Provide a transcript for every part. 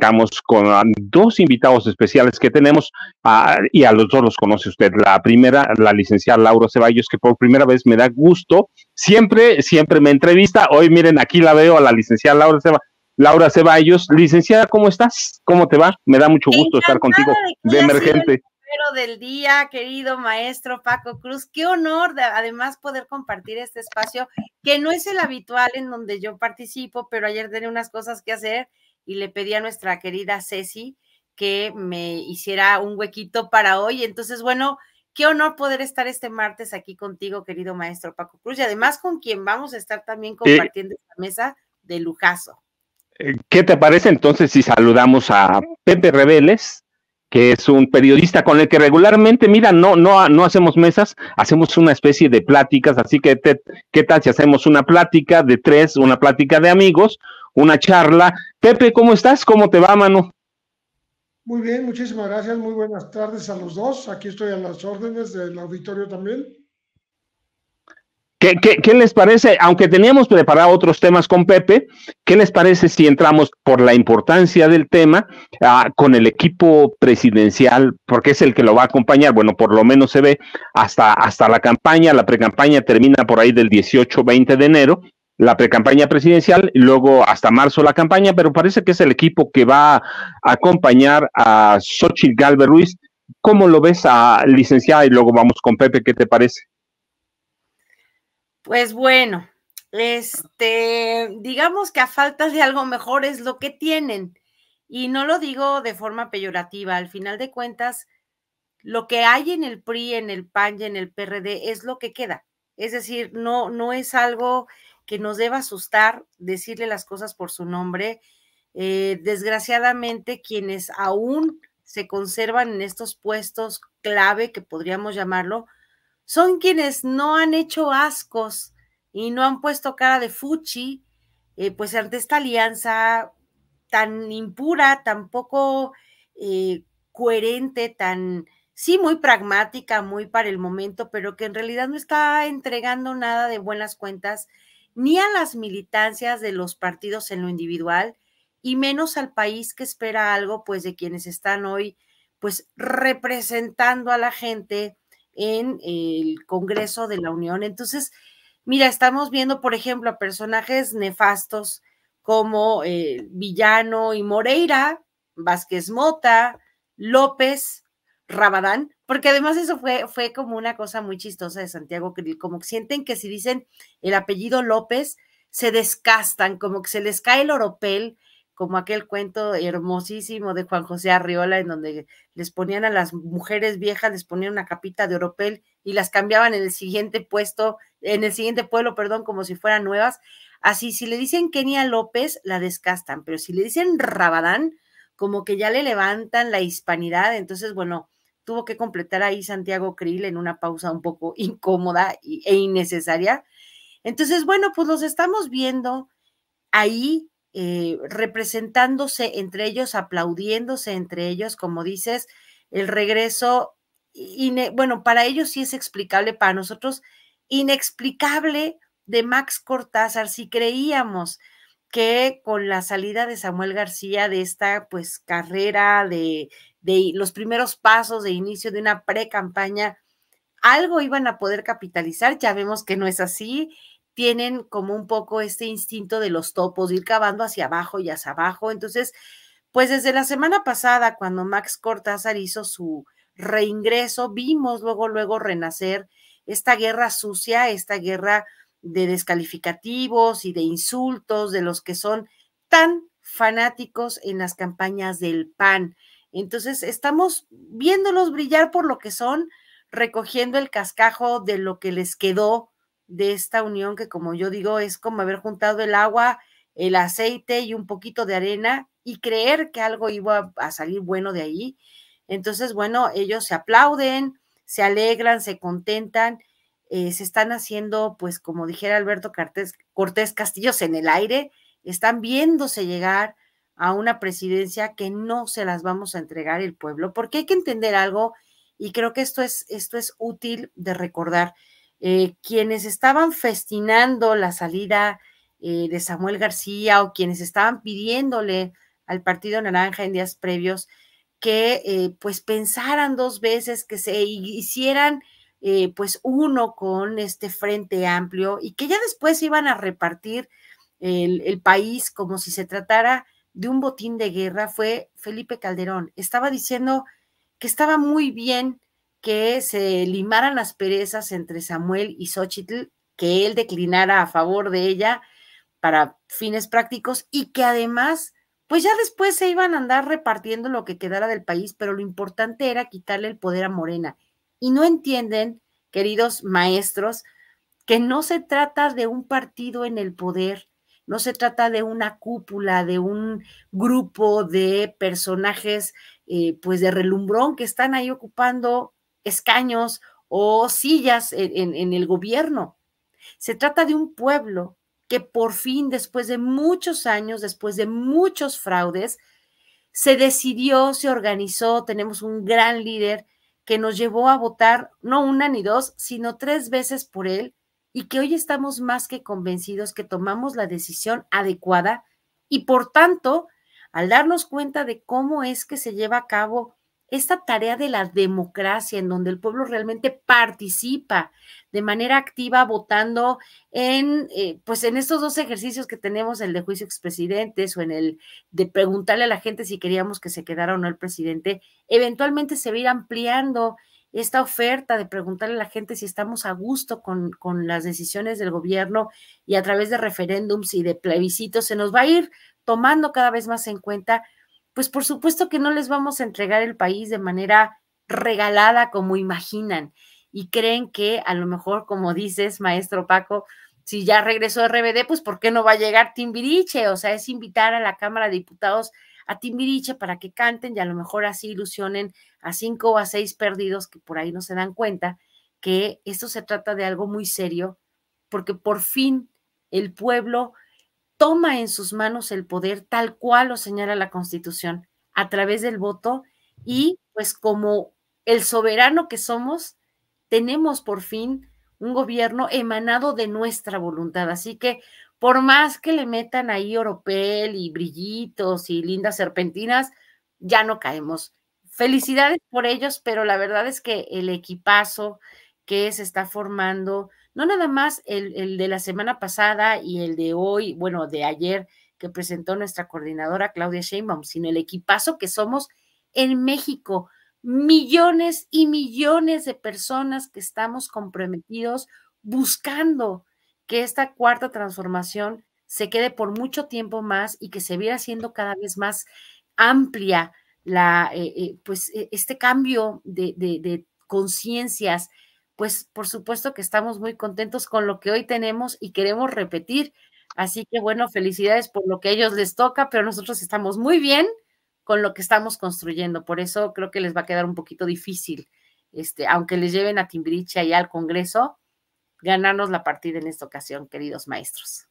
arrancamos con dos invitados especiales que tenemos, y a los dos los conoce usted. La primera, la licenciada Laura Ceballos, que por primera vez me da gusto, siempre me entrevista. Hoy miren, aquí la veo a la licenciada Laura Ceballos. Licenciada, ¿cómo estás? ¿Cómo te va? Me da mucho gusto estar contigo de emergente. Del día, querido maestro Paco Cruz, qué honor además poder compartir este espacio que no es el habitual en donde yo participo, pero ayer tenía unas cosas que hacer y le pedí a nuestra querida Ceci que me hiciera un huequito para hoy. Entonces, bueno, qué honor poder estar este martes aquí contigo, querido maestro Paco Cruz, y además con quien vamos a estar también compartiendo esta mesa de lujazo. ¿Qué te parece entonces si saludamos a Pepe Rebeles, que es un periodista con el que regularmente, mira, no hacemos mesas, hacemos una especie de pláticas, así que ¿qué tal si hacemos una plática de tres, una plática de amigos, una charla? Pepe, ¿cómo estás? ¿Cómo te va, mano? Muy bien, muchísimas gracias, muy buenas tardes a los dos, aquí estoy a las órdenes del auditorio también. ¿Qué les parece? Aunque teníamos preparado otros temas con Pepe, ¿qué les parece si entramos por la importancia del tema con el equipo presidencial, porque es el que lo va a acompañar? Bueno, por lo menos se ve hasta la campaña. La precampaña termina por ahí del 18-20 de enero, la precampaña presidencial, y luego hasta marzo la campaña, pero parece que es el equipo que va a acompañar a Xóchitl Gálvez Ruiz. ¿Cómo lo ves, licenciada? Y luego vamos con Pepe, ¿qué te parece? Pues bueno, digamos que a falta de algo mejor es lo que tienen, y no lo digo de forma peyorativa. Al final de cuentas, lo que hay en el PRI, en el PAN y en el PRD es lo que queda. Es decir, no es algo que nos deba asustar decirle las cosas por su nombre. Desgraciadamente, quienes aún se conservan en estos puestos clave, que podríamos llamarlo, son quienes no han hecho ascos y no han puesto cara de fuchi, pues ante esta alianza tan impura, tan poco coherente, tan, sí, muy pragmática, muy para el momento, pero que en realidad no está entregando nada de buenas cuentas, ni a las militancias de los partidos en lo individual, y menos al país, que espera algo, pues, de quienes están hoy, pues, representando a la gente en el Congreso de la Unión. Entonces, mira, estamos viendo, por ejemplo, a personajes nefastos como Villano y Moreira, Vázquez Mota, López, Rabadán, porque además eso fue como una cosa muy chistosa de Santiago Krill, como que sienten que si dicen el apellido López, se descastan, como que se les cae el oropel, como aquel cuento hermosísimo de Juan José Arriola, en donde les ponían a las mujeres viejas, les ponían una capita de oropel y las cambiaban en el siguiente pueblo, perdón, como si fueran nuevas. Así, si le dicen Kenia López, la descastan, pero si le dicen Rabadán, como que ya le levantan la hispanidad. Entonces, bueno, tuvo que completar ahí Santiago Krill en una pausa un poco incómoda e innecesaria. Entonces, bueno, pues los estamos viendo ahí representándose entre ellos, aplaudiéndose entre ellos, como dices, el regreso, bueno, para ellos sí es explicable, para nosotros inexplicable, de Max Cortázar. Si creíamos que con la salida de Samuel García de esta pues carrera de los primeros pasos de inicio de una pre-campaña, algo iban a poder capitalizar, ya vemos que no es así. Tienen como un poco este instinto de los topos, de ir cavando hacia abajo y hacia abajo. Entonces, pues desde la semana pasada, cuando Max Cortázar hizo su reingreso, vimos luego renacer esta guerra sucia, esta guerra de descalificativos y de insultos de los que son tan fanáticos en las campañas del PAN. Entonces, estamos viéndolos brillar por lo que son, recogiendo el cascajo de lo que les quedó de esta unión, que como yo digo, es como haber juntado el agua, el aceite y un poquito de arena y creer que algo iba a salir bueno de ahí. Entonces, bueno, ellos se aplauden, se alegran, se contentan, se están haciendo, pues como dijera Alberto Cortés Castillos, en el aire, están viéndose llegar a una presidencia que no se las vamos a entregar el pueblo, porque hay que entender algo, y creo que esto es útil de recordar. Quienes estaban festinando la salida de Samuel García, o quienes estaban pidiéndole al Partido Naranja en días previos que pues pensaran dos veces, que se hicieran pues uno con este Frente Amplio y que ya después iban a repartir el país como si se tratara de un botín de guerra. Fue Felipe Calderón. Estaba diciendo que estaba muy bien que se limaran las perezas entre Samuel y Xóchitl, que él declinara a favor de ella para fines prácticos y que además, pues ya después se iban a andar repartiendo lo que quedara del país, pero lo importante era quitarle el poder a Morena. Y no entienden, queridos maestros, que no se trata de un partido en el poder, no se trata de una cúpula, de un grupo de personajes, pues de relumbrón que están ahí ocupando escaños o sillas en el gobierno. Se trata de un pueblo que por fin, después de muchos años, después de muchos fraudes, se decidió, se organizó, tenemos un gran líder que nos llevó a votar no una ni dos, sino 3 veces por él, y que hoy estamos más que convencidos que tomamos la decisión adecuada y por tanto, al darnos cuenta de cómo es que se lleva a cabo esta tarea de la democracia, en donde el pueblo realmente participa de manera activa votando pues en estos dos ejercicios que tenemos, el de juicio expresidentes o en el de preguntarle a la gente si queríamos que se quedara o no el presidente, eventualmente se va a ir ampliando esta oferta de preguntarle a la gente si estamos a gusto con las decisiones del gobierno y a través de referéndums y de plebiscitos se nos va a ir tomando cada vez más en cuenta. Pues por supuesto que no les vamos a entregar el país de manera regalada como imaginan y creen que a lo mejor, como dices, maestro Paco, si ya regresó RBD, pues ¿por qué no va a llegar Timbiriche? O sea, es invitar a la Cámara de Diputados a Timbiriche para que canten y a lo mejor así ilusionen a 5 o a 6 perdidos que por ahí no se dan cuenta que esto se trata de algo muy serio, porque por fin el pueblo toma en sus manos el poder tal cual lo señala la Constitución, a través del voto y pues como el soberano que somos, tenemos por fin un gobierno emanado de nuestra voluntad. Así que por más que le metan ahí oropel y brillitos y lindas serpentinas, ya no caemos. Felicidades por ellos, pero la verdad es que el equipazo que se está formando, no nada más el de la semana pasada y el de hoy, bueno, de ayer que presentó nuestra coordinadora Claudia Sheinbaum, sino el equipazo que somos en México, millones y millones de personas que estamos comprometidos buscando que esta cuarta transformación se quede por mucho tiempo más y que se vaya haciendo cada vez más amplia este cambio de conciencias. Pues por supuesto que estamos muy contentos con lo que hoy tenemos y queremos repetir. Así que bueno, felicidades por lo que a ellos les toca, pero nosotros estamos muy bien con lo que estamos construyendo. Por eso creo que les va a quedar un poquito difícil, aunque les lleven a Timbiriche y al Congreso, ganarnos la partida en esta ocasión, queridos maestros.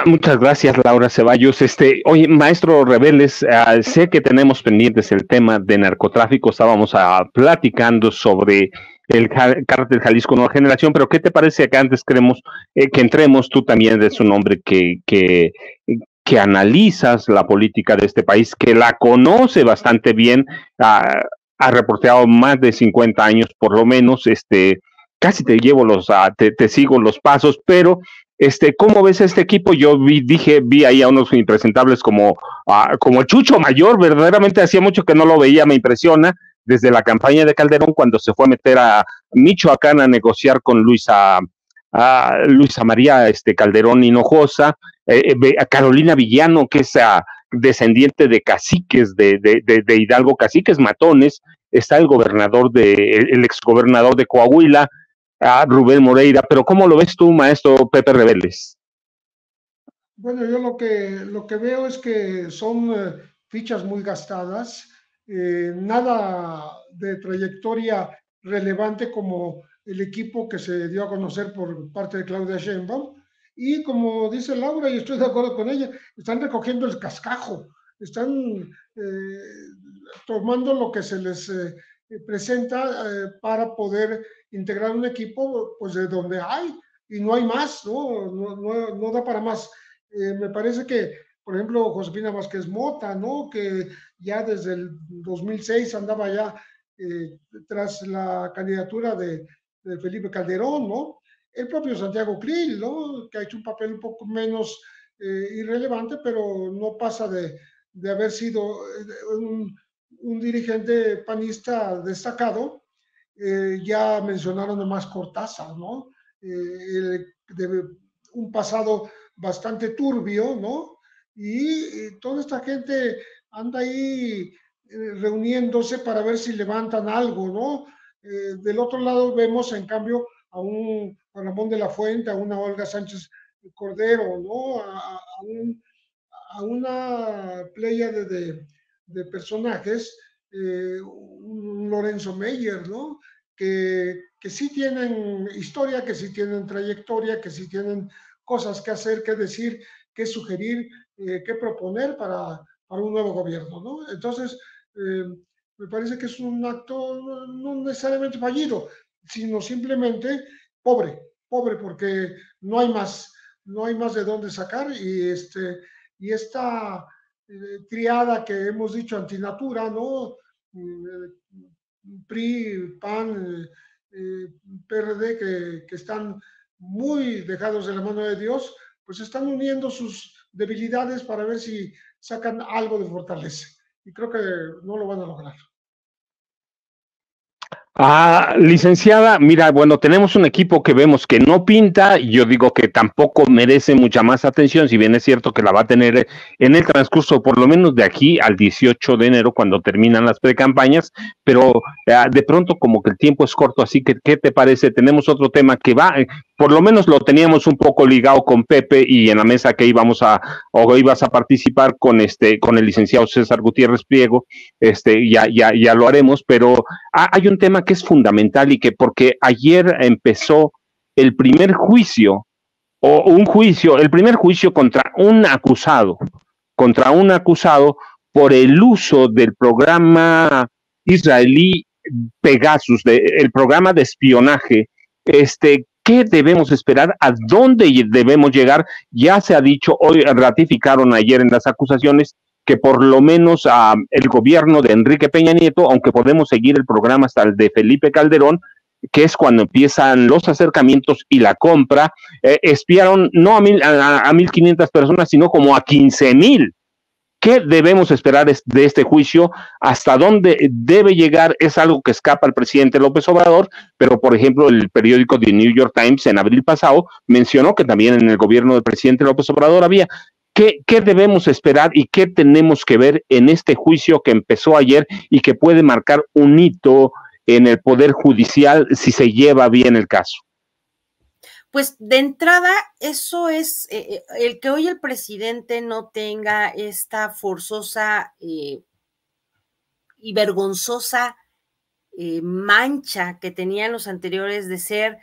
Muchas gracias, Laura Ceballos. Oye, maestro Rebeles, sé que tenemos pendientes el tema de narcotráfico, estábamos platicando sobre el cártel Jalisco Nueva Generación, pero ¿qué te parece que antes queremos que entremos? Tú también eres un hombre que analizas la política de este país, que la conoce bastante bien, ha reporteado más de 50 años por lo menos, casi te llevo te sigo los pasos, pero ¿cómo ves este equipo? Yo vi ahí a unos impresentables como Chucho Mayor, verdaderamente hacía mucho que no lo veía, me impresiona, desde la campaña de Calderón, cuando se fue a meter a Michoacán a negociar con Luisa María Calderón Hinojosa, a Carolina Villano, que es descendiente de caciques, de Hidalgo, caciques matones, está el exgobernador de Coahuila, Rubén Moreira, pero ¿cómo lo ves tú, maestro Pepe Rebeles? Bueno, yo lo que veo es que son fichas muy gastadas, nada de trayectoria relevante como el equipo que se dio a conocer por parte de Claudia Sheinbaum. Y como dice Laura, y estoy de acuerdo con ella, están recogiendo el cascajo, están tomando lo que se les presenta para poder integrar un equipo pues de donde hay y no hay más, no da para más. Me parece que por ejemplo, Josefina Vázquez Mota, ¿no? Que ya desde el 2006 andaba ya tras la candidatura de Felipe Calderón, ¿no? El propio Santiago Krill, ¿no? Que ha hecho un papel un poco menos irrelevante, pero no pasa de haber sido un dirigente panista destacado. Ya mencionaron nomás Cortázar, ¿no? De un pasado bastante turbio, ¿no? Y toda esta gente anda ahí reuniéndose para ver si levantan algo, ¿no? Del otro lado vemos, en cambio, a Ramón de la Fuente, a una Olga Sánchez Cordero, ¿no? A una playa de personajes, un Lorenzo Meyer, ¿no? Que sí tienen historia, que sí tienen trayectoria, que sí tienen cosas que hacer, que decir, que sugerir, que proponer para un nuevo gobierno, ¿no? Entonces, me parece que es un acto no necesariamente fallido, sino simplemente pobre, porque no hay más de dónde sacar y esta triada que hemos dicho antinatura, ¿no? PRI, PAN, PRD, que están muy dejados de la mano de Dios, pues están uniendo sus debilidades para ver si sacan algo de fortaleza. Y creo que no lo van a lograr. Licenciada, mira, bueno, tenemos un equipo que vemos que no pinta, y yo digo que tampoco merece mucha más atención, si bien es cierto que la va a tener en el transcurso, por lo menos de aquí al 18 de enero, cuando terminan las precampañas, pero de pronto como que el tiempo es corto, así que, ¿qué te parece? Tenemos otro tema que va, por lo menos lo teníamos un poco ligado con Pepe y en la mesa que ibas a participar con el licenciado César Gutiérrez Priego, ya lo haremos, pero hay un tema que es fundamental y que porque ayer empezó el primer juicio, el primer juicio contra un acusado por el uso del programa israelí Pegasus, el programa de espionaje. ¿Qué debemos esperar? ¿A dónde debemos llegar? Ya se ha dicho, hoy ratificaron ayer en las acusaciones que por lo menos el gobierno de Enrique Peña Nieto, aunque podemos seguir el programa hasta el de Felipe Calderón, que es cuando empiezan los acercamientos y la compra, espiaron no a 1,500 personas, sino como a 15,000. ¿Qué debemos esperar de este juicio? ¿Hasta dónde debe llegar? Es algo que escapa al presidente López Obrador, pero por ejemplo el periódico The New York Times en abril pasado mencionó que también en el gobierno del presidente López Obrador había. ¿Qué debemos esperar y qué tenemos que ver en este juicio que empezó ayer y que puede marcar un hito en el Poder Judicial si se lleva bien el caso? Pues de entrada, eso es el que hoy el presidente no tenga esta forzosa y vergonzosa mancha que tenían los anteriores de ser,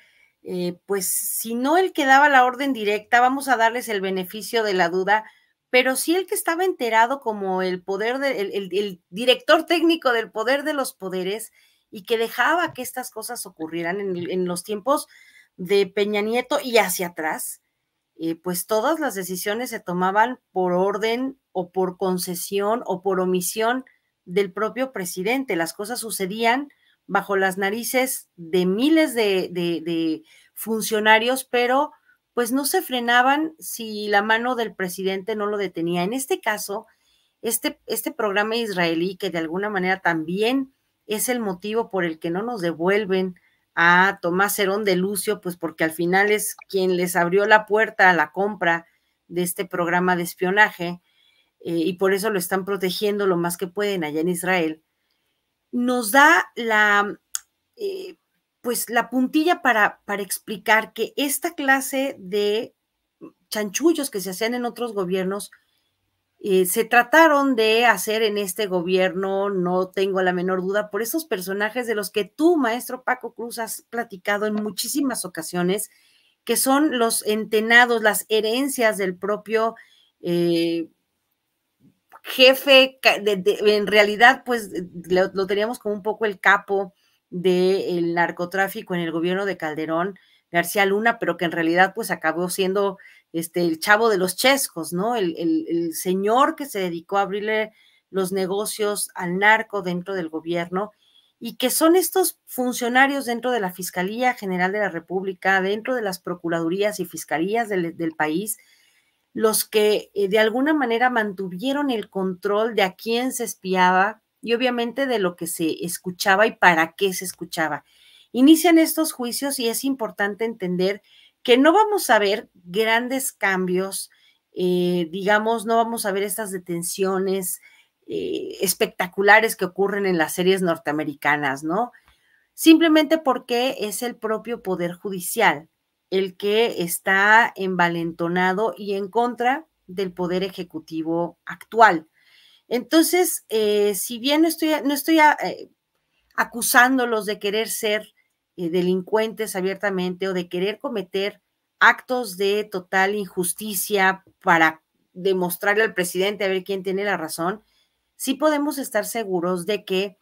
pues si no el que daba la orden directa, vamos a darles el beneficio de la duda, pero sí el que estaba enterado como el poder, el director técnico del poder de los poderes y que dejaba que estas cosas ocurrieran en los tiempos de Peña Nieto y hacia atrás, pues todas las decisiones se tomaban por orden o por concesión o por omisión del propio presidente. Las cosas sucedían bajo las narices de miles de funcionarios, pero pues no se frenaban si la mano del presidente no lo detenía. En este caso, este programa israelí, que de alguna manera también es el motivo por el que no nos devuelven a Tomás Herón de Lucio, pues porque al final es quien les abrió la puerta a la compra de este programa de espionaje, y por eso lo están protegiendo lo más que pueden allá en Israel, nos da pues la puntilla para explicar que esta clase de chanchullos que se hacían en otros gobiernos se trataron de hacer en este gobierno, no tengo la menor duda, por esos personajes de los que tú, maestro Paco Cruz, has platicado en muchísimas ocasiones, que son los entenados, las herencias del propio jefe, en realidad, pues lo teníamos como un poco el capo del narcotráfico en el gobierno de Calderón, García Luna, pero que en realidad pues acabó siendo el chavo de los chescos, ¿no? El señor que se dedicó a abrirle los negocios al narco dentro del gobierno, y que son estos funcionarios dentro de la Fiscalía General de la República, dentro de las procuradurías y fiscalías del país, los que de alguna manera mantuvieron el control de a quién se espiaba y obviamente de lo que se escuchaba y para qué se escuchaba. Inician estos juicios y es importante entender que no vamos a ver grandes cambios, digamos, no vamos a ver estas detenciones espectaculares que ocurren en las series norteamericanas, ¿no? Simplemente porque es el propio Poder Judicial el que está envalentonado y en contra del Poder Ejecutivo actual. Entonces, si bien no estoy acusándolos de querer ser delincuentes abiertamente o de querer cometer actos de total injusticia para demostrarle al presidente a ver quién tiene la razón, sí podemos estar seguros de que,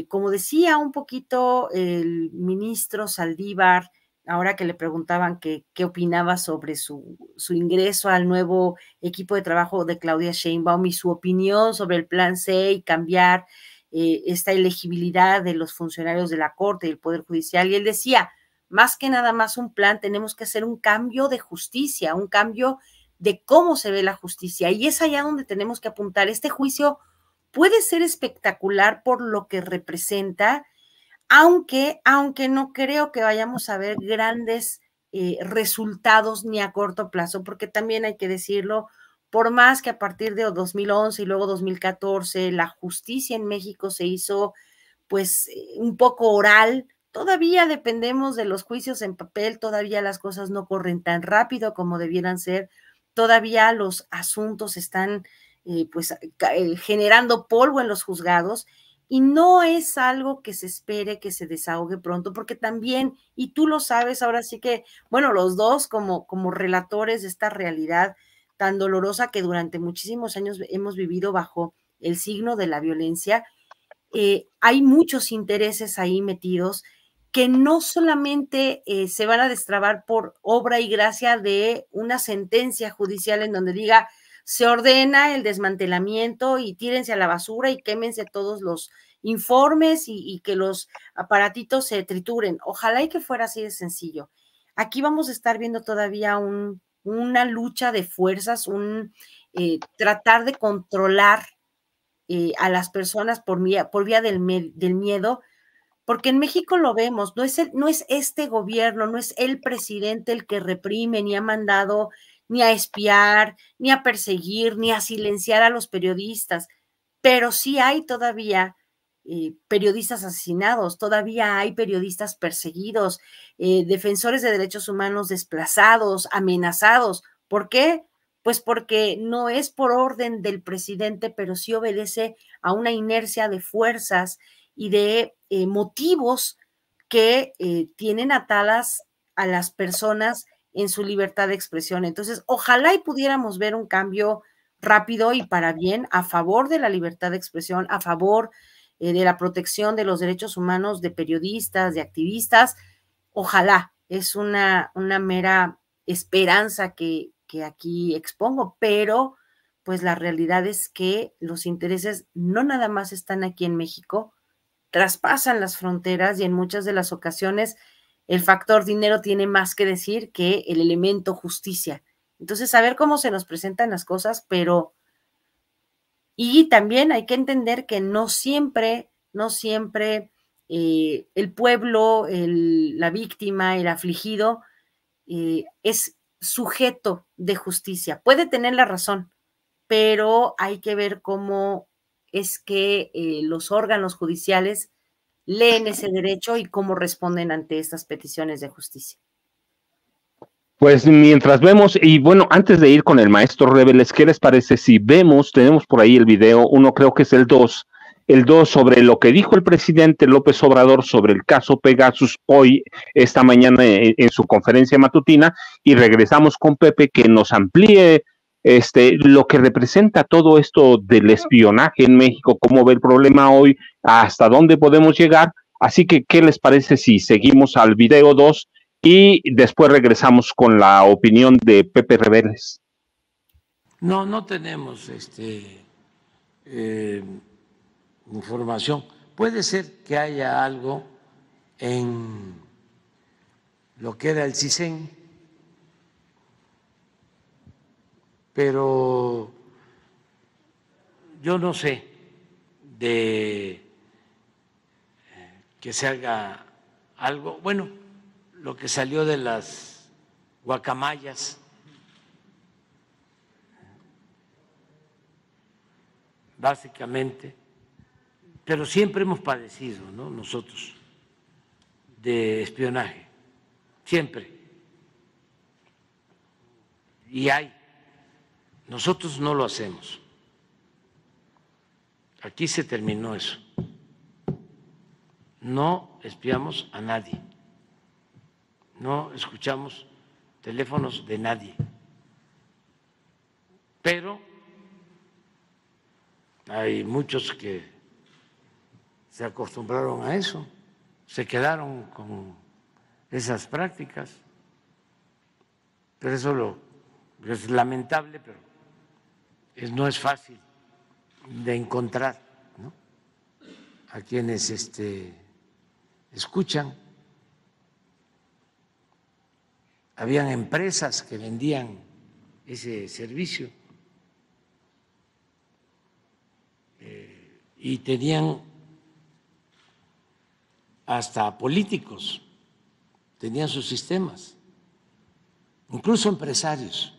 como decía un poquito el ministro Saldívar, ahora que le preguntaban qué opinaba sobre su ingreso al nuevo equipo de trabajo de Claudia Sheinbaum y su opinión sobre el plan C y cambiar esta elegibilidad de los funcionarios de la Corte y el Poder Judicial, y él decía, más que nada más un plan, tenemos que hacer un cambio de justicia, un cambio de cómo se ve la justicia, y es allá donde tenemos que apuntar. Este juicio puede ser espectacular por lo que representa, aunque no creo que vayamos a ver grandes resultados ni a corto plazo, porque también hay que decirlo, por más que a partir de 2011 y luego 2014 la justicia en México se hizo pues un poco oral, todavía dependemos de los juicios en papel, todavía las cosas no corren tan rápido como debieran ser, todavía los asuntos están generando polvo en los juzgados, y no es algo que se espere que se desahogue pronto, porque también, y tú lo sabes, ahora sí que, bueno, los dos como relatores de esta realidad tan dolorosa que durante muchísimos años hemos vivido bajo el signo de la violencia, hay muchos intereses ahí metidos que no solamente se van a destrabar por obra y gracia de una sentencia judicial en donde diga se ordena el desmantelamiento y tírense a la basura y quémense todos los informes y que los aparatitos se trituren. Ojalá y que fuera así de sencillo. Aquí vamos a estar viendo todavía una lucha de fuerzas, tratar de controlar a las personas por vía del miedo, porque en México lo vemos, no es este gobierno, no es el presidente el que reprime, ni ha mandado ni a espiar, ni a perseguir, ni a silenciar a los periodistas, pero sí hay todavía periodistas asesinados, todavía hay periodistas perseguidos, defensores de derechos humanos desplazados, amenazados. ¿Por qué? Pues porque no es por orden del presidente, pero sí obedece a una inercia de fuerzas y de motivos que tienen atadas a las personas en su libertad de expresión. Entonces, ojalá y pudiéramos ver un cambio rápido y para bien a favor de la libertad de expresión, a favor de la protección de los derechos humanos de periodistas, de activistas. Ojalá, es una mera esperanza que aquí expongo, pero pues la realidad es que los intereses no nada más están aquí en México, traspasan las fronteras y en muchas de las ocasiones el factor dinero tiene más que decir que el elemento justicia. Entonces, a ver cómo se nos presentan las cosas, pero y también hay que entender que no siempre el pueblo, la víctima, el afligido es sujeto de justicia. Puede tener la razón, pero hay que ver cómo es que los órganos judiciales leen ese derecho y cómo responden ante estas peticiones de justicia. Pues mientras vemos, y bueno, antes de ir con el maestro Reveles, ¿qué les parece si vemos, tenemos por ahí el video, uno creo que es el 2 sobre lo que dijo el presidente López Obrador sobre el caso Pegasus hoy, esta mañana en su conferencia matutina, y regresamos con Pepe que nos amplíe lo que representa todo esto del espionaje en México, cómo ve el problema hoy, hasta dónde podemos llegar. Así que, ¿qué les parece si seguimos al video 2 y después regresamos con la opinión de Pepe Reveles. No tenemos información. Puede ser que haya algo en lo que era el CISEN, pero yo no sé de que se haga algo. Bueno, lo que salió de las guacamayas, básicamente, pero siempre hemos padecido, ¿no?, nosotros, de espionaje, siempre. Y nosotros no lo hacemos. Aquí se terminó eso. No espiamos a nadie, no escuchamos teléfonos de nadie, pero hay muchos que se acostumbraron a eso, se quedaron con esas prácticas, pero eso es lamentable, pero no es fácil de encontrar, ¿no?, a quienes escuchan. Habían empresas que vendían ese servicio y tenían hasta políticos, tenían sus sistemas, incluso empresarios.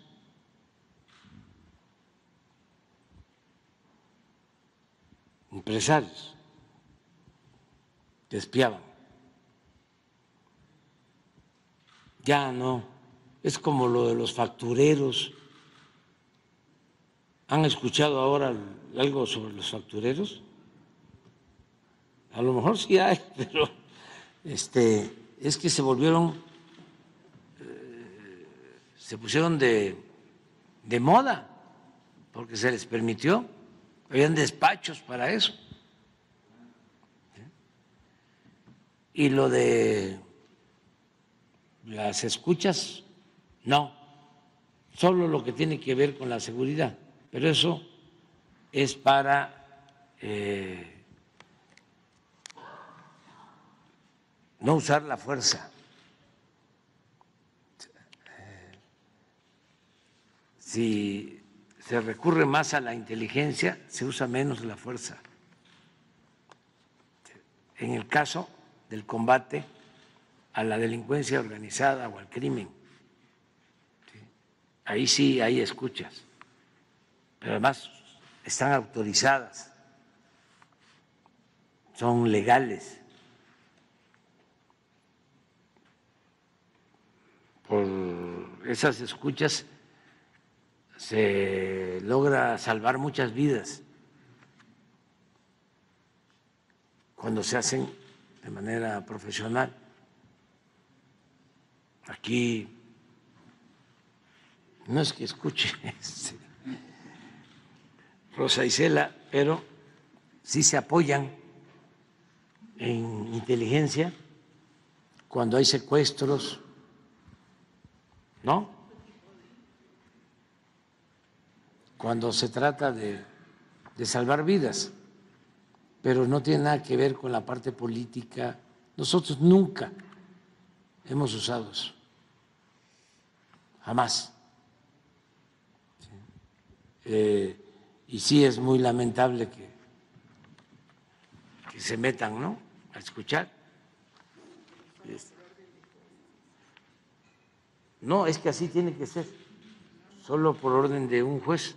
Empresarios que espiaban. Ya no, es como lo de los factureros. ¿Han escuchado ahora algo sobre los factureros? A lo mejor sí hay, pero es que se volvieron, se pusieron de moda porque se les permitió, habían despachos para eso. Y lo de las escuchas, no, solo lo que tiene que ver con la seguridad, pero eso es para no usar la fuerza. Si se recurre más a la inteligencia, se usa menos la fuerza. En el caso del combate a la delincuencia organizada o al crimen, ahí sí hay escuchas, pero además están autorizadas, son legales. Por esas escuchas se logra salvar muchas vidas cuando se hacen de manera profesional. Aquí no es que escuche Rosa Isela, pero sí se apoyan en inteligencia cuando hay secuestros, ¿no? Cuando se trata de salvar vidas, pero no tiene nada que ver con la parte política. Nosotros nunca hemos usado eso, jamás. Y sí es muy lamentable que se metan, ¿no?, a escuchar. No, es que así tiene que ser, solo por orden de un juez,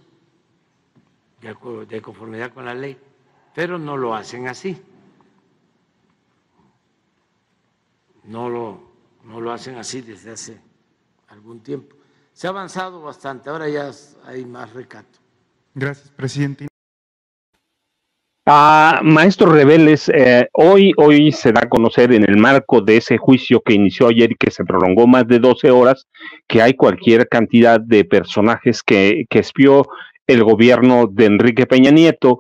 de conformidad con la ley, pero no lo hacen así. No lo hacen así desde hace algún tiempo. Se ha avanzado bastante, ahora ya hay más recato. Gracias, presidente. Maestro Reveles, hoy se da a conocer, en el marco de ese juicio que inició ayer y que se prolongó más de 12 horas, que hay cualquier cantidad de personajes que espió el gobierno de Enrique Peña Nieto.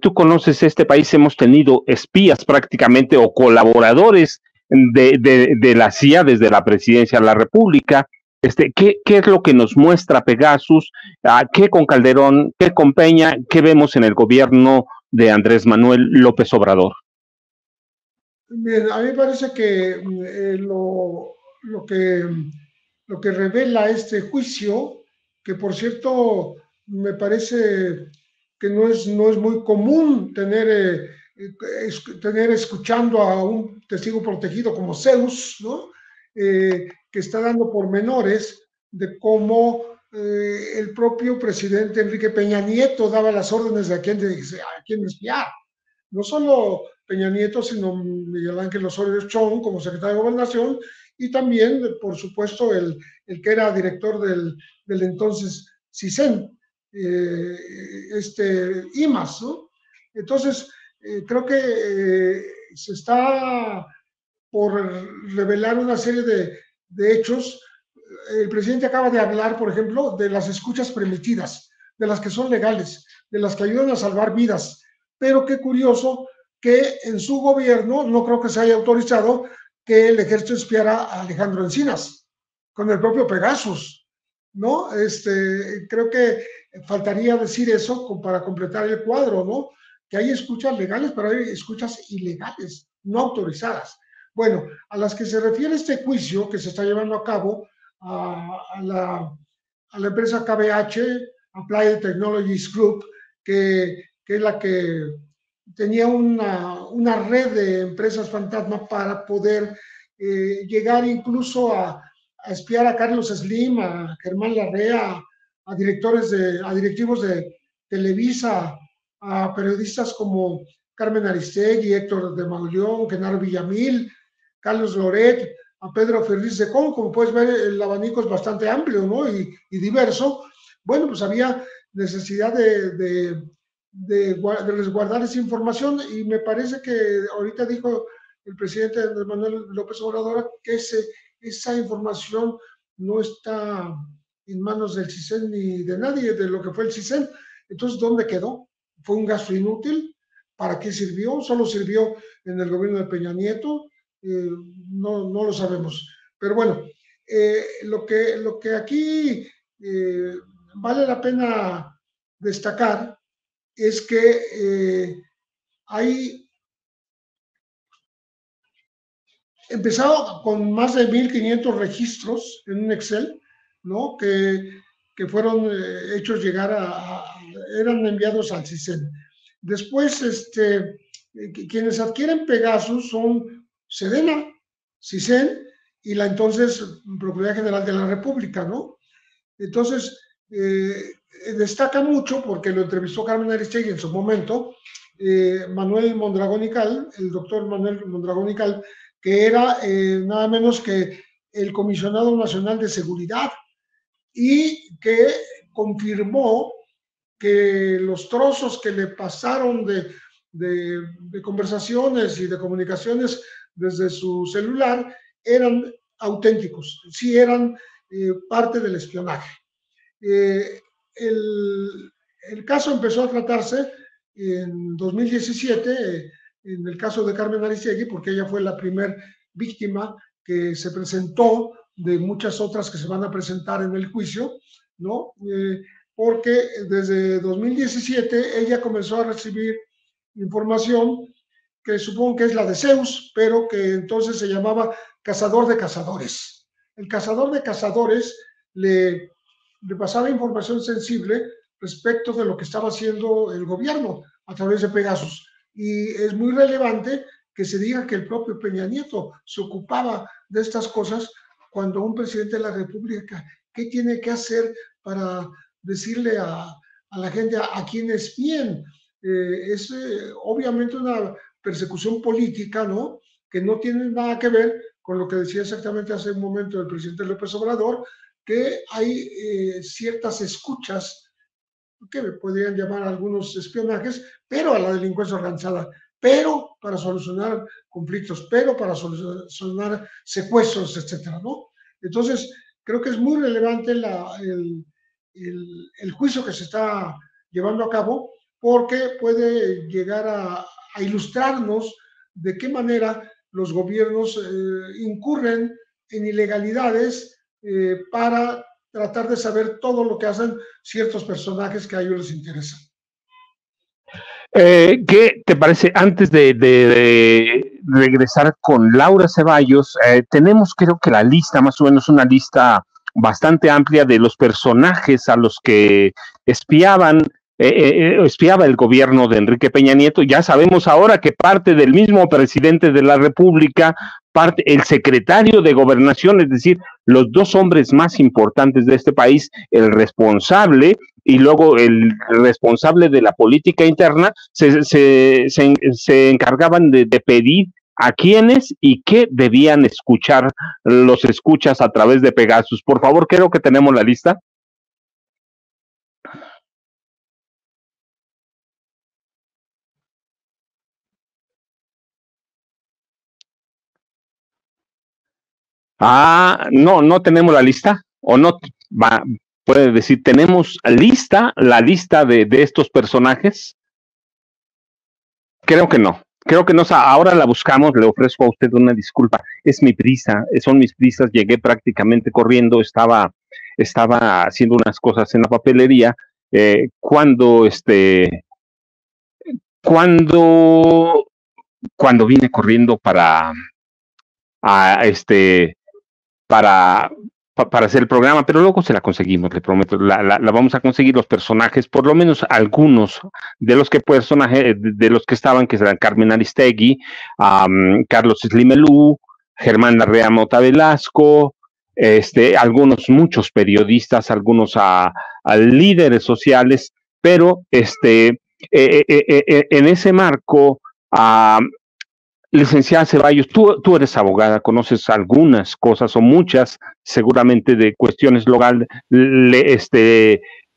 Tú conoces este país, hemos tenido espías prácticamente o colaboradores de la CIA desde la presidencia de la República. ¿Qué es lo que nos muestra Pegasus? ¿Qué con Calderón? ¿Qué con Peña? ¿Qué vemos en el gobierno de Andrés Manuel López Obrador? Bien, a mí me parece que lo que revela este juicio, que por cierto me parece que no es muy común tener escuchando a un testigo protegido como Zeus, ¿no? Que está dando pormenores de cómo el propio presidente Enrique Peña Nieto daba las órdenes de a quién espiar. No solo Peña Nieto, sino Miguel Ángel Osorio Chong como secretario de Gobernación, y también, por supuesto, el que era director del entonces CISEN, IMAS, ¿no? Entonces, creo que se está por revelar una serie de hechos. El presidente acaba de hablar, por ejemplo, de las escuchas permitidas, de las que son legales, de las que ayudan a salvar vidas. Pero qué curioso que en su gobierno no creo que se haya autorizado que el ejército espiara a Alejandro Encinas con el propio Pegasus, ¿no? Creo que faltaría decir eso para completar el cuadro, ¿no? Que hay escuchas legales, pero hay escuchas ilegales, no autorizadas. Bueno, a las que se refiere este juicio que se está llevando a cabo a la empresa KBH, Applied Technologies Group, que es la que tenía una red de empresas fantasma para poder llegar incluso a espiar a Carlos Slim, a Germán Larrea, a directivos de Televisa, a periodistas como Carmen Aristegui, Héctor de Mauleón, Genaro Villamil, Carlos Loret, a Pedro Ferriz de Con. Como puedes ver, el abanico es bastante amplio, ¿no? y diverso. Bueno, pues había necesidad de resguardar esa información, y me parece que ahorita dijo el presidente Andrés Manuel López Obrador que esa información no está en manos del CISEN ni de nadie, de lo que fue el CISEN. Entonces, ¿dónde quedó? ¿Fue un gasto inútil? ¿Para qué sirvió? ¿Solo sirvió en el gobierno de Peña Nieto? No lo sabemos. Pero bueno, lo que aquí vale la pena destacar es que hay empezado con más de 1,500 registros en un Excel, ¿no? Que fueron hechos llegar eran enviados al CISEN. Después, quienes adquieren Pegasus son Sedena, CISEN y la entonces Procuraduría General de la República, ¿no? Entonces, destaca mucho, porque lo entrevistó Carmen Aristegui en su momento, Manuel Mondragón y Cal, el doctor Manuel Mondragón y Cal, que era nada menos que el Comisionado Nacional de Seguridad, y que confirmó que los trozos que le pasaron de conversaciones y de comunicaciones desde su celular eran auténticos, sí eran parte del espionaje. El caso empezó a tratarse en 2017, en el caso de Carmen Aristegui, porque ella fue la primer víctima que se presentó de muchas otras que se van a presentar en el juicio, ¿no? Porque desde 2017 ella comenzó a recibir información que supongo que es la de Zeus, pero que entonces se llamaba cazador de cazadores. El cazador de cazadores le pasaba información sensible respecto de lo que estaba haciendo el gobierno a través de Pegasus. Y es muy relevante que se diga que el propio Peña Nieto se ocupaba de estas cosas, cuando un presidente de la República, ¿qué tiene que hacer para decirle a la gente a quién espíen? Es obviamente una persecución política, ¿no? Que no tiene nada que ver con lo que decía exactamente hace un momento el presidente López Obrador, que hay ciertas escuchas que podrían llamar a algunos espionajes, pero a la delincuencia organizada, pero para solucionar conflictos, pero para solucionar secuestros, etcétera, ¿no? Entonces, creo que es muy relevante el juicio que se está llevando a cabo, porque puede llegar a ilustrarnos de qué manera los gobiernos incurren en ilegalidades para tratar de saber todo lo que hacen ciertos personajes que a ellos les interesan. ¿Qué te parece? Antes de regresar con Laura Ceballos, tenemos creo que la lista, más o menos una lista bastante amplia de los personajes a los que espiaba el gobierno de Enrique Peña Nieto. Ya sabemos ahora que parte del mismo presidente de la República, parte el secretario de Gobernación, es decir, los dos hombres más importantes de este país, el responsable y luego el responsable de la política interna, se encargaban de pedir a quiénes y qué debían escuchar los escuchas a través de Pegasus. Por favor, creo que tenemos la lista. No tenemos la lista, o no, puede decir, ¿tenemos la lista de estos personajes? Creo que no, ahora la buscamos, le ofrezco a usted una disculpa, es mi prisa, son mis prisas, llegué prácticamente corriendo, estaba haciendo unas cosas en la papelería, cuando vine corriendo para hacer el programa, pero luego se la conseguimos, le prometo, la vamos a conseguir, los personajes, por lo menos algunos de los que estaban, que serán Carmen Aristegui, Carlos Slimelú, Germán Larrea Mota Velasco, muchos periodistas, algunos a líderes sociales, pero en ese marco, licenciada Ceballos, tú eres abogada, conoces algunas cosas o muchas, seguramente de cuestiones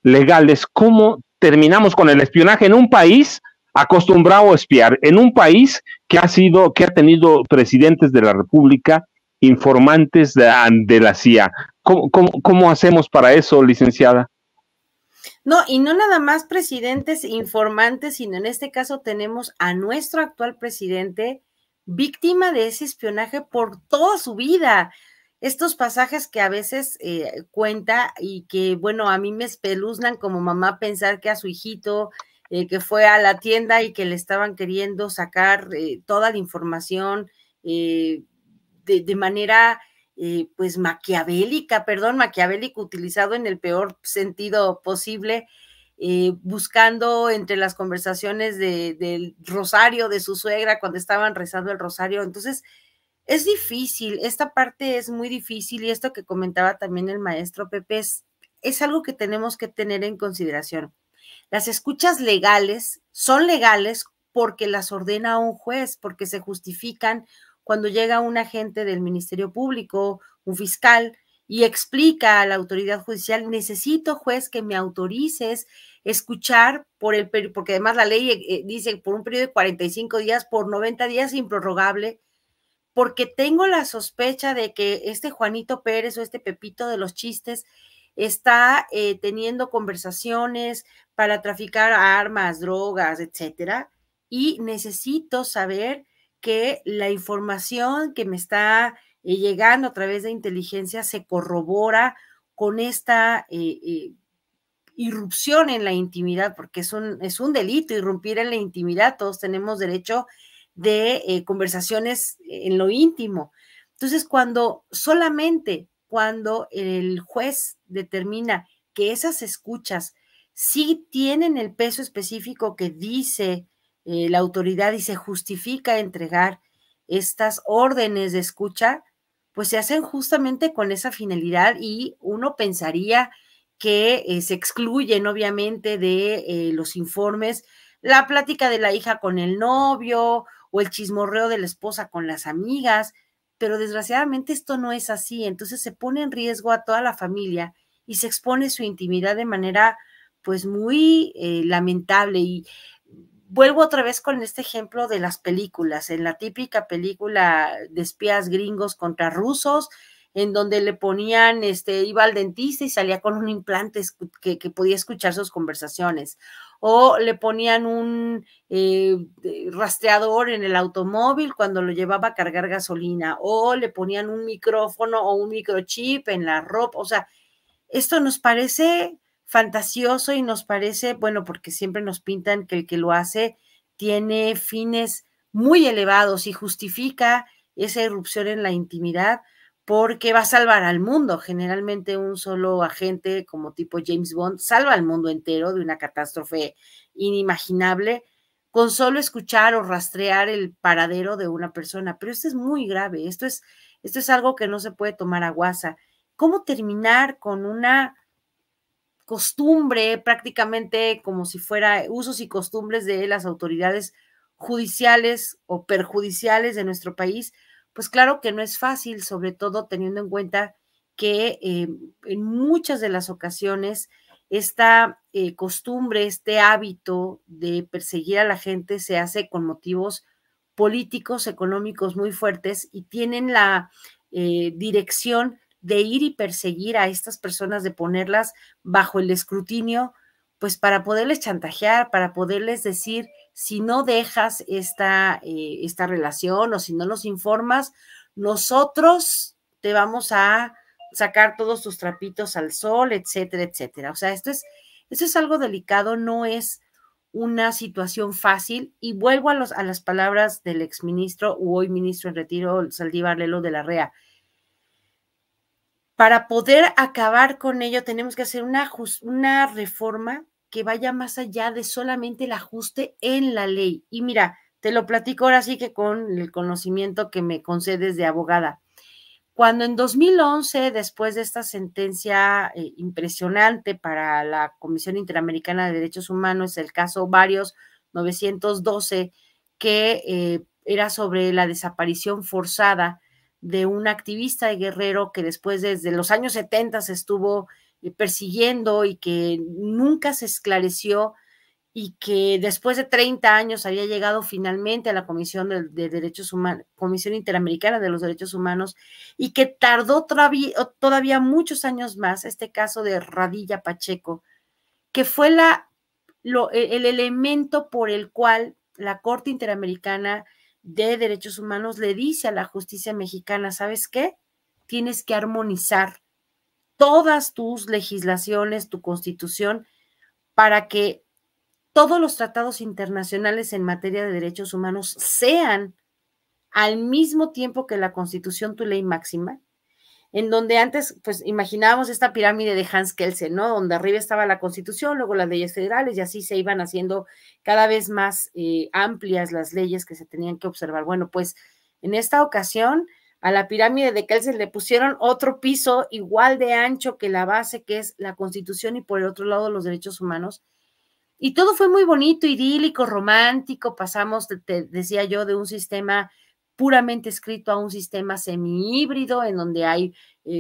legales. ¿Cómo terminamos con el espionaje en un país acostumbrado a espiar, en un país que ha tenido presidentes de la República informantes de la CIA? ¿Cómo hacemos para eso, licenciada? No, y no nada más presidentes informantes, sino en este caso tenemos a nuestro actual presidente víctima de ese espionaje por toda su vida. Estos pasajes que a veces cuenta y que, bueno, a mí me espeluznan como mamá pensar que a su hijito que fue a la tienda y que le estaban queriendo sacar toda la información de manera pues maquiavélica utilizado en el peor sentido posible, buscando entre las conversaciones del rosario de su suegra cuando estaban rezando el rosario. Entonces, es difícil, esta parte es muy difícil, y esto que comentaba también el maestro Pepe es algo que tenemos que tener en consideración. Las escuchas legales son legales porque las ordena un juez, porque se justifican cuando llega un agente del Ministerio Público, un fiscal, y explica a la autoridad judicial: necesito, juez, que me autorices escuchar porque además la ley dice por un periodo de 45 días, por 90 días improrrogable, porque tengo la sospecha de que este Juanito Pérez o este Pepito de los chistes está teniendo conversaciones para traficar armas, drogas, etcétera, y necesito saber que la información que me está llegando a través de inteligencia se corrobora con esta irrupción en la intimidad, porque es un delito irrumpir en la intimidad. Todos tenemos derecho de conversaciones en lo íntimo. Entonces, solamente cuando el juez determina que esas escuchas sí tienen el peso específico que dice la autoridad y se justifica entregar estas órdenes de escucha, pues se hacen justamente con esa finalidad, y uno pensaría que se excluyen obviamente de los informes la plática de la hija con el novio o el chismorreo de la esposa con las amigas, pero desgraciadamente esto no es así. Entonces se pone en riesgo a toda la familia y se expone su intimidad de manera pues muy lamentable. Y vuelvo otra vez con este ejemplo de las películas. En la típica película de espías gringos contra rusos, en donde le ponían, iba al dentista y salía con un implante que podía escuchar sus conversaciones, o le ponían un rastreador en el automóvil cuando lo llevaba a cargar gasolina, o le ponían un micrófono o un microchip en la ropa. O sea, esto nos parece fantasioso y nos parece, bueno, porque siempre nos pintan que el que lo hace tiene fines muy elevados y justifica esa irrupción en la intimidad porque va a salvar al mundo. Generalmente un solo agente como tipo James Bond salva al mundo entero de una catástrofe inimaginable con solo escuchar o rastrear el paradero de una persona. Pero esto es muy grave, esto es algo que no se puede tomar a guasa. ¿Cómo terminar con una costumbre prácticamente como si fuera usos y costumbres de las autoridades judiciales o perjudiciales de nuestro país? Pues claro que no es fácil, sobre todo teniendo en cuenta que en muchas de las ocasiones esta costumbre, este hábito de perseguir a la gente se hace con motivos políticos, económicos muy fuertes y tienen la dirección de ir y perseguir a estas personas, de ponerlas bajo el escrutinio, pues para poderles chantajear, para poderles decir, si no dejas esta relación o si no nos informas, nosotros te vamos a sacar todos tus trapitos al sol, etcétera, etcétera. O sea, esto es algo delicado, no es una situación fácil, y vuelvo a las palabras del exministro u hoy ministro en retiro, Saldívar Lelo de la Rea. Para poder acabar con ello tenemos que hacer una reforma que vaya más allá de solamente el ajuste en la ley. Y mira, te lo platico ahora sí que con el conocimiento que me concedes de abogada. Cuando en 2011, después de esta sentencia impresionante para la Comisión Interamericana de Derechos Humanos, el caso Varios 912, que era sobre la desaparición forzada de un activista de Guerrero que después desde los años 70 se estuvo persiguiendo y que nunca se esclareció, y que después de 30 años había llegado finalmente a la Comisión de Derechos Humanos, Comisión Interamericana de los Derechos Humanos, y que tardó todavía muchos años más, este caso de Radilla Pacheco, que fue el elemento por el cual la Corte Interamericana de Derechos Humanos le dice a la justicia mexicana, ¿sabes qué? Tienes que armonizar todas tus legislaciones, tu constitución, para que todos los tratados internacionales en materia de derechos humanos sean al mismo tiempo que la Constitución, tu ley máxima, en donde antes, pues imaginábamos esta pirámide de Hans Kelsen, ¿no? Donde arriba estaba la Constitución, luego las leyes federales, y así se iban haciendo cada vez más amplias las leyes que se tenían que observar. Bueno, pues en esta ocasión a la pirámide de Kelsen le pusieron otro piso igual de ancho que la base, que es la Constitución, y por el otro lado los derechos humanos. Y todo fue muy bonito, idílico, romántico. Pasamos, te decía yo, de un sistema puramente escrito a un sistema semi-híbrido, en donde hay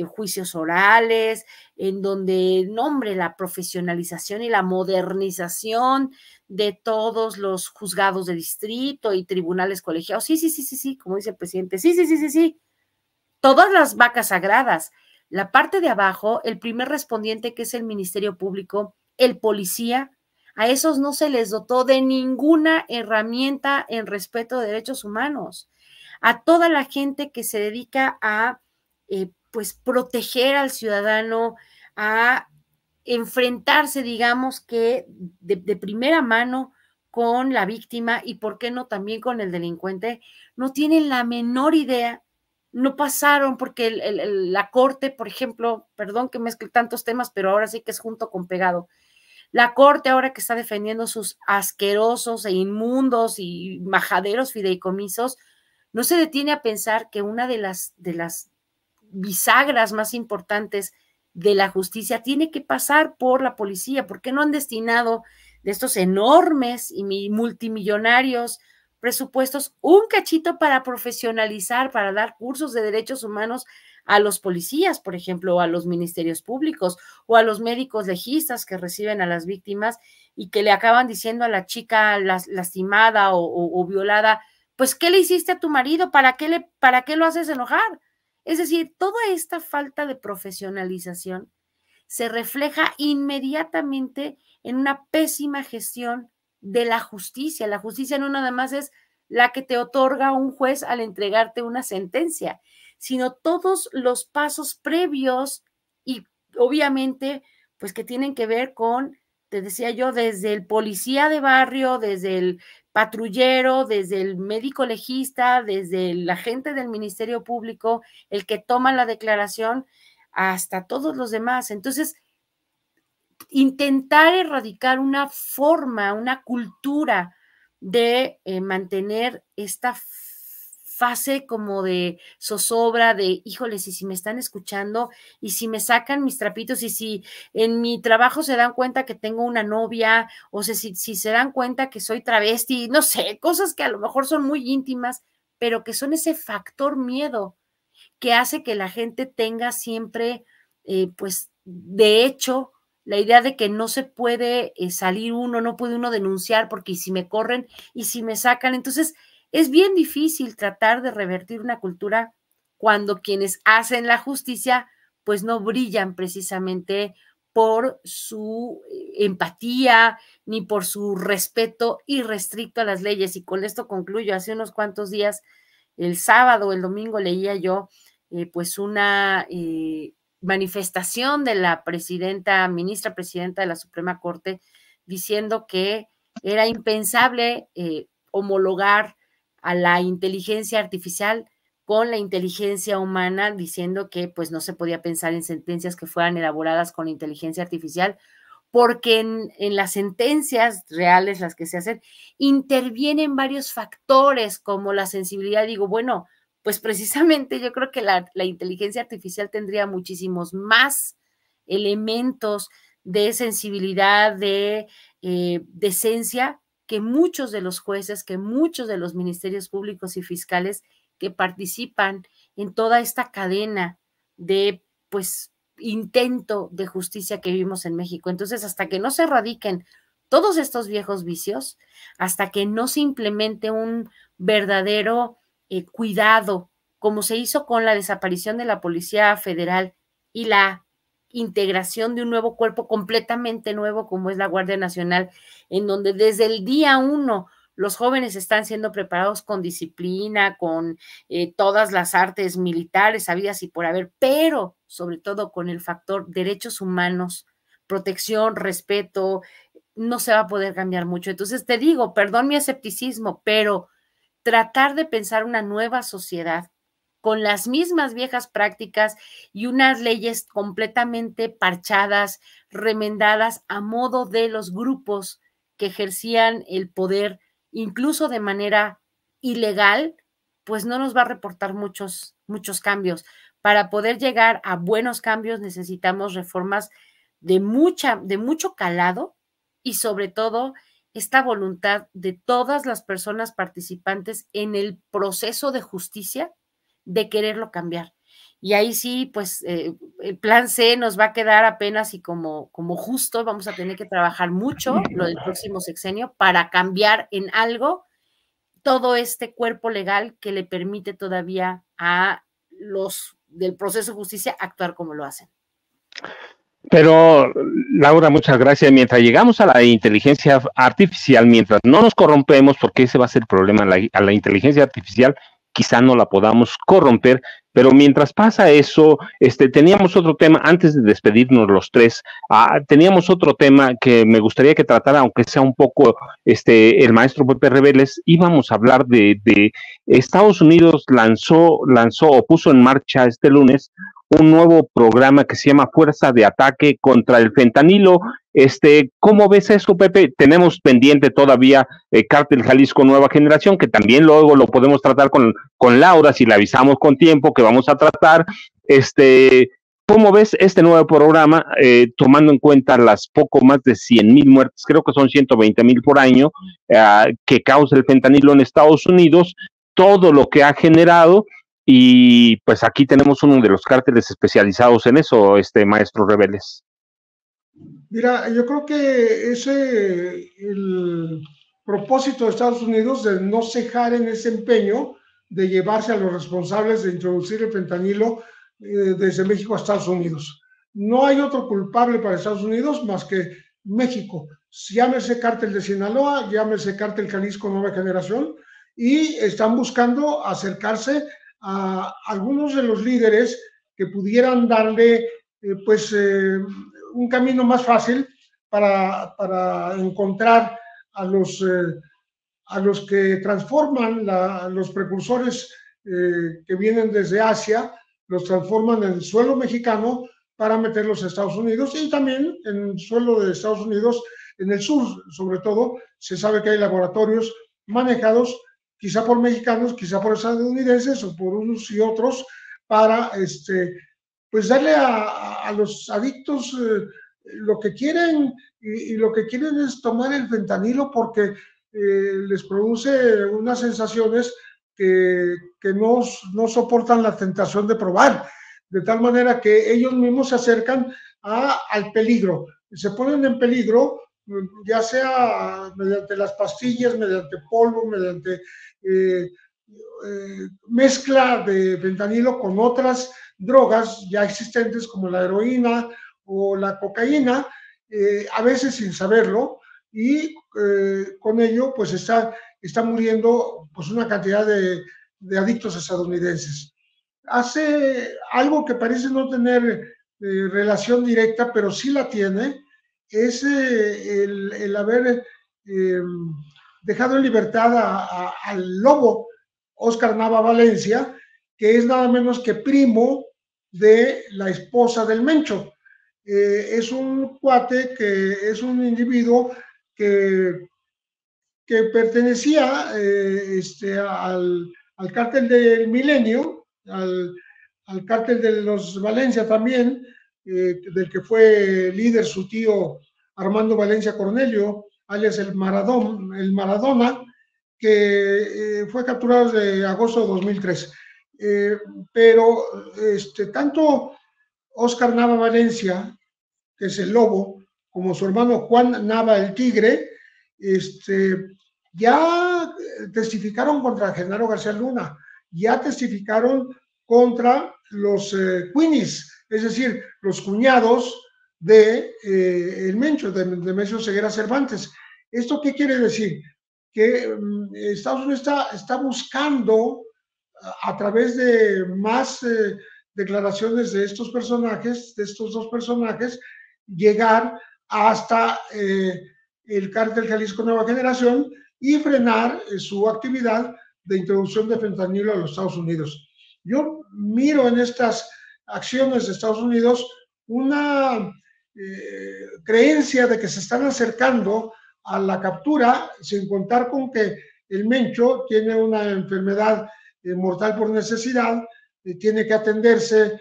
juicios orales, en donde, nombre, la profesionalización y la modernización de todos los juzgados de distrito y tribunales colegiados. Sí, como dice el presidente, sí. Todas las vacas sagradas. La parte de abajo, el primer respondiente, que es el Ministerio Público, el policía, a esos no se les dotó de ninguna herramienta en respeto de derechos humanos. A toda la gente que se dedica a pues proteger al ciudadano, a enfrentarse, digamos que de primera mano con la víctima, y por qué no también con el delincuente, no tienen la menor idea, no pasaron porque la Corte, por ejemplo, perdón que mezcle tantos temas, pero ahora sí que es junto con pegado. La Corte, ahora que está defendiendo sus asquerosos e inmundos y majaderos fideicomisos, no se detiene a pensar que una de las bisagras más importantes de la justicia tiene que pasar por la policía. ¿Por qué no han destinado de estos enormes y multimillonarios presupuestos un cachito para profesionalizar, para dar cursos de derechos humanos a los policías, por ejemplo, o a los ministerios públicos, o a los médicos legistas que reciben a las víctimas y que le acaban diciendo a la chica lastimada o violada, pues, ¿qué le hiciste a tu marido? ¿Para qué lo haces enojar? Es decir, toda esta falta de profesionalización se refleja inmediatamente en una pésima gestión de la justicia. La justicia no nada más es la que te otorga un juez al entregarte una sentencia, sino todos los pasos previos y obviamente pues que tienen que ver con, te decía yo, desde el policía de barrio, desde el patrullero, desde el médico legista, desde el agente del Ministerio Público, el que toma la declaración, hasta todos los demás. Entonces, intentar erradicar una forma, una cultura de mantener esta fase como de zozobra, de híjoles, y si me están escuchando, y si me sacan mis trapitos, y si en mi trabajo se dan cuenta que tengo una novia, o sea, si se dan cuenta que soy travesti, no sé, cosas que a lo mejor son muy íntimas, pero que son ese factor miedo que hace que la gente tenga siempre, pues, de hecho, la idea de que no se puede salir uno, no puede uno denunciar porque si me corren y si me sacan, entonces es bien difícil tratar de revertir una cultura cuando quienes hacen la justicia pues no brillan precisamente por su empatía ni por su respeto irrestricto a las leyes. Y con esto concluyo. Hace unos cuantos días, el sábado, el domingo, leía yo pues una manifestación de la ministra presidenta de la Suprema Corte, diciendo que era impensable homologar a la inteligencia artificial con la inteligencia humana, diciendo que pues no se podía pensar en sentencias que fueran elaboradas con inteligencia artificial, porque en las sentencias reales, las que se hacen, intervienen varios factores como la sensibilidad. Digo, bueno, pues precisamente yo creo que la inteligencia artificial tendría muchísimos más elementos de sensibilidad, de decencia, que muchos de los jueces, que muchos de los ministerios públicos y fiscales que participan en toda esta cadena de, pues, intento de justicia que vivimos en México. Entonces, hasta que no se erradiquen todos estos viejos vicios, hasta que no se implemente un verdadero cuidado, como se hizo con la desaparición de la Policía Federal y la integración de un nuevo cuerpo completamente nuevo como es la Guardia Nacional, en donde desde el día 1 los jóvenes están siendo preparados con disciplina, con todas las artes militares habidas y por haber, pero sobre todo con el factor derechos humanos, protección, respeto. No se va a poder cambiar mucho. Entonces te digo, perdón mi escepticismo, pero tratar de pensar una nueva sociedad con las mismas viejas prácticas y unas leyes completamente parchadas, remendadas a modo de los grupos que ejercían el poder, incluso de manera ilegal, pues no nos va a reportar muchos cambios. Para poder llegar a buenos cambios necesitamos reformas de mucho calado y sobre todo esta voluntad de todas las personas participantes en el proceso de justicia de quererlo cambiar. Y ahí sí, pues el plan C nos va a quedar apenas y como justo, vamos a tener que trabajar mucho lo del próximo sexenio para cambiar en algo todo este cuerpo legal que le permite todavía a los del proceso de justicia actuar como lo hacen. Pero, Laura, muchas gracias. Mientras llegamos a la inteligencia artificial, mientras no nos corrompemos, porque ese va a ser el problema, a la inteligencia artificial quizá no la podamos corromper, pero mientras pasa eso, teníamos otro tema, antes de despedirnos los tres, teníamos otro tema que me gustaría que tratara, aunque sea un poco el maestro Pepe Reveles. Íbamos a hablar de Estados Unidos lanzó o puso en marcha este lunes un nuevo programa que se llama Fuerza de Ataque contra el Fentanilo. ¿Cómo ves eso, Pepe? Tenemos pendiente todavía Cártel Jalisco Nueva Generación, que también luego lo podemos tratar con Laura, si le avisamos con tiempo que vamos a tratar. ¿Cómo ves este nuevo programa, tomando en cuenta las poco más de 100,000 muertes, creo que son 120,000 por año, que causa el fentanilo en Estados Unidos, todo lo que ha generado? Y pues aquí tenemos uno de los cárteles especializados en eso, maestro Reveles. Mira, yo creo que el propósito de Estados Unidos de no cejar en ese empeño de llevarse a los responsables de introducir el fentanilo desde México a Estados Unidos. No hay otro culpable para Estados Unidos más que México. Llámese Cártel de Sinaloa, llámese Cártel Jalisco Nueva Generación, y están buscando acercarse a algunos de los líderes que pudieran darle un camino más fácil para encontrar a los que transforman los precursores que vienen desde Asia, los transforman en el suelo mexicano para meterlos a Estados Unidos, y también en el suelo de Estados Unidos, en el sur, sobre todo. Se sabe que hay laboratorios manejados quizá por mexicanos, quizá por estadounidenses o por unos y otros, para pues darle a los adictos lo que quieren, y lo que quieren es tomar el fentanilo porque les produce unas sensaciones que no soportan la tentación de probar, de tal manera que ellos mismos se acercan al peligro, se ponen en peligro, ya sea mediante las pastillas, mediante polvo, mediante mezcla de fentanilo con otras drogas ya existentes como la heroína o la cocaína, a veces sin saberlo, y con ello pues está muriendo pues una cantidad de adictos estadounidenses. Hace algo que parece no tener relación directa, pero sí la tiene, es el haber dejado en libertad al lobo Óscar Nava Valencia, que es nada menos que primo de la esposa del Mencho. Es un cuate que es un individuo que pertenecía al cártel del Milenio, al cártel de los Valencia también, del que fue líder su tío Armando Valencia Cornelio, alias el Maradona, que fue capturado desde agosto de 2003. Pero tanto Óscar Nava Valencia, que es el lobo, como su hermano Juan Nava el Tigre, ya testificaron contra Genaro García Luna, ya testificaron contra los Queenies, es decir, los cuñados de el Mencho, de Nemesio Ceguera Cervantes. ¿Esto qué quiere decir? Que Estados Unidos está buscando, a través de más declaraciones de estos personajes, de estos dos personajes, llegar hasta el cártel Jalisco Nueva Generación y frenar su actividad de introducción de fentanilo a los Estados Unidos. Yo miro en estas acciones de Estados Unidos una creencia de que se están acercando a la captura, sin contar con que el Mencho tiene una enfermedad mortal por necesidad, tiene que atenderse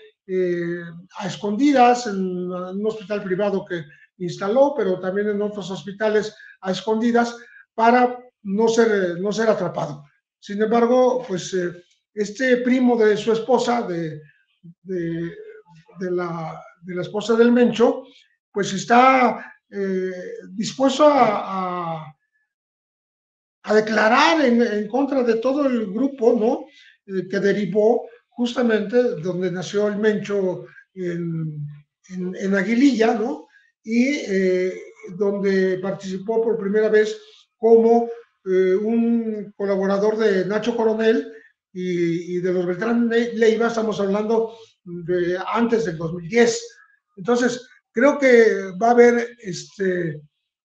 a escondidas en un hospital privado que instaló, pero también en otros hospitales a escondidas, para no ser atrapado. Sin embargo, pues este primo de su esposa, de la esposa del Mencho, pues está dispuesto a declarar en contra de todo el grupo, ¿no? Que derivó justamente donde nació el Mencho, en Aguililla, ¿no? Y donde participó por primera vez como un colaborador de Nacho Coronel y de los Beltrán Leiva. Estamos hablando de antes del 2010. Entonces, creo que va a haber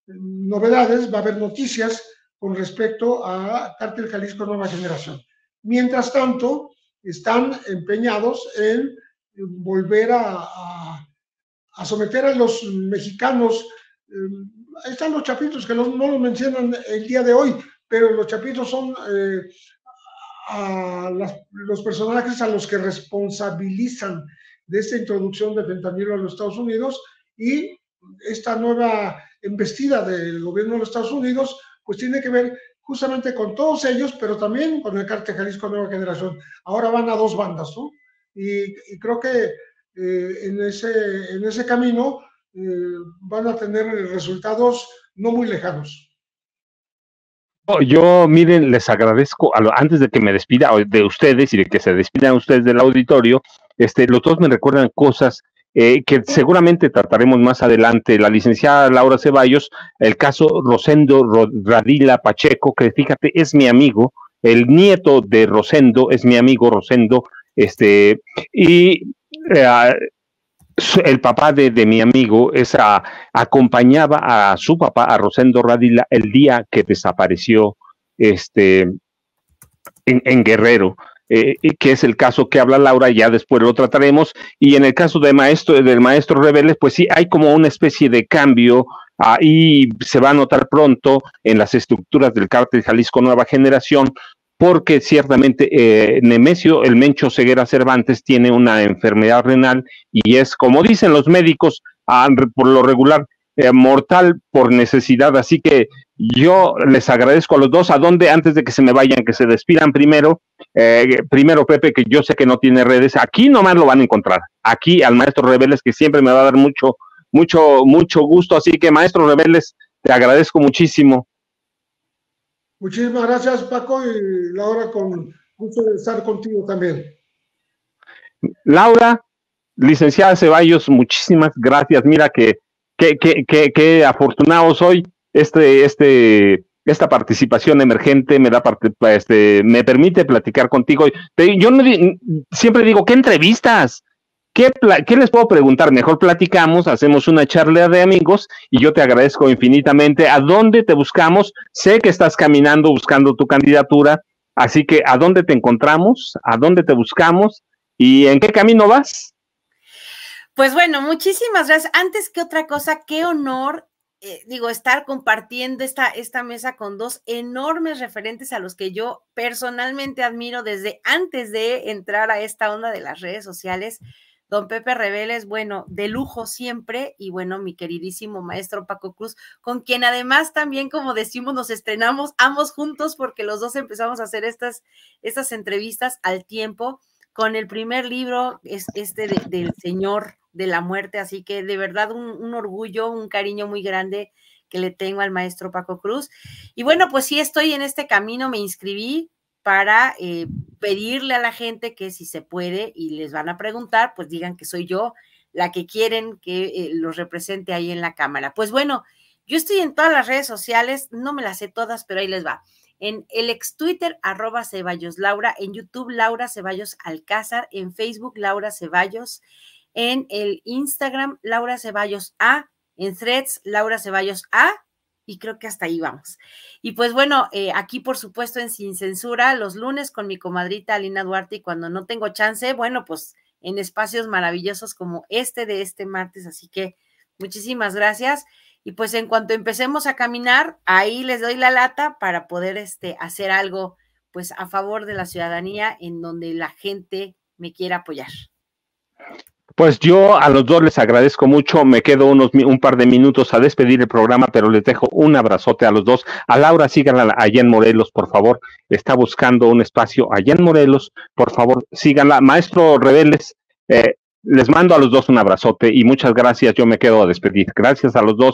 novedades, va a haber noticias con respecto a Cártel Jalisco Nueva Generación. Mientras tanto, están empeñados en volver a someter a los mexicanos. Están los chapitos, que no los mencionan el día de hoy, pero los chapitos son los personajes a los que responsabilizan de esta introducción de fentanilo a los Estados Unidos, y esta nueva embestida del gobierno de los Estados Unidos pues tiene que ver justamente con todos ellos, pero también con el Cártel Jalisco Nueva Generación. Ahora van a dos bandas, ¿no? Y creo que en ese camino van a tener resultados no muy lejanos. Yo, miren, les agradezco, antes de que me despida de ustedes y de que se despidan ustedes del auditorio, los dos me recuerdan cosas que seguramente trataremos más adelante. La licenciada Laura Ceballos, el caso Rosendo Radila Pacheco, que fíjate, es mi amigo, el nieto de Rosendo, es mi amigo Rosendo, y el papá de mi amigo acompañaba a su papá, a Rosendo Radila, el día que desapareció en Guerrero, que es el caso que habla Laura, ya después lo trataremos. Y en el caso del maestro Rebeles, pues sí, hay como una especie de cambio, y se va a notar pronto en las estructuras del Cártel Jalisco Nueva Generación, porque ciertamente Nemesio el Mencho Ceguera Cervantes tiene una enfermedad renal y es, como dicen los médicos, por lo regular, mortal por necesidad. Así que yo les agradezco a los dos. ¿A dónde, antes de que se me vayan, que se despidan primero? Primero Pepe, que yo sé que no tiene redes, aquí nomás lo van a encontrar, aquí al maestro Rebeles, que siempre me va a dar mucho gusto. Así que, maestro Rebeles, te agradezco muchísimo. Muchísimas gracias, Paco, y Laura, con gusto de estar contigo también. Laura, licenciada Ceballos, muchísimas gracias. Mira qué afortunado soy. Esta participación emergente me permite platicar contigo. Yo siempre digo, ¿qué entrevistas? ¿Qué les puedo preguntar? Mejor platicamos, hacemos una charla de amigos y yo te agradezco infinitamente. ¿A dónde te buscamos? Sé que estás caminando buscando tu candidatura, así que ¿a dónde te encontramos? ¿A dónde te buscamos? ¿Y en qué camino vas? Pues bueno, muchísimas gracias. Antes que otra cosa, qué honor, estar compartiendo esta mesa con dos enormes referentes a los que yo personalmente admiro desde antes de entrar a esta onda de las redes sociales. Don Pepe Rebeles, bueno, de lujo siempre, y bueno, mi queridísimo maestro Paco Cruz, con quien además también, como decimos, nos estrenamos ambos juntos porque los dos empezamos a hacer estas entrevistas al tiempo, con el primer libro del Señor de la Muerte, así que de verdad un orgullo, un cariño muy grande que le tengo al maestro Paco Cruz. Y bueno, pues sí estoy en este camino, me inscribí para pedirle a la gente que si se puede y les van a preguntar, pues digan que soy yo la que quieren que los represente ahí en la cámara. Pues bueno, yo estoy en todas las redes sociales, no me las sé todas, pero ahí les va. En el ex Twitter, @CeballosLaura, en YouTube, Laura Ceballos Alcázar, en Facebook, Laura Ceballos, en el Instagram, Laura Ceballos A, en Threads, Laura Ceballos A, y creo que hasta ahí vamos. Y pues bueno, aquí por supuesto en Sin Censura, los lunes con mi comadrita Alina Duarte, y cuando no tengo chance, bueno, pues en espacios maravillosos como de este martes, así que muchísimas gracias. Y pues en cuanto empecemos a caminar, ahí les doy la lata para poder hacer algo pues a favor de la ciudadanía en donde la gente me quiera apoyar. Pues yo a los dos les agradezco mucho, me quedo un par de minutos a despedir el programa, pero les dejo un abrazote a los dos. A Laura, síganla allá en Morelos, por favor, está buscando un espacio allá en Morelos, por favor, síganla. Maestro Rebeles, les mando a los dos un abrazote y muchas gracias, yo me quedo a despedir. Gracias a los dos.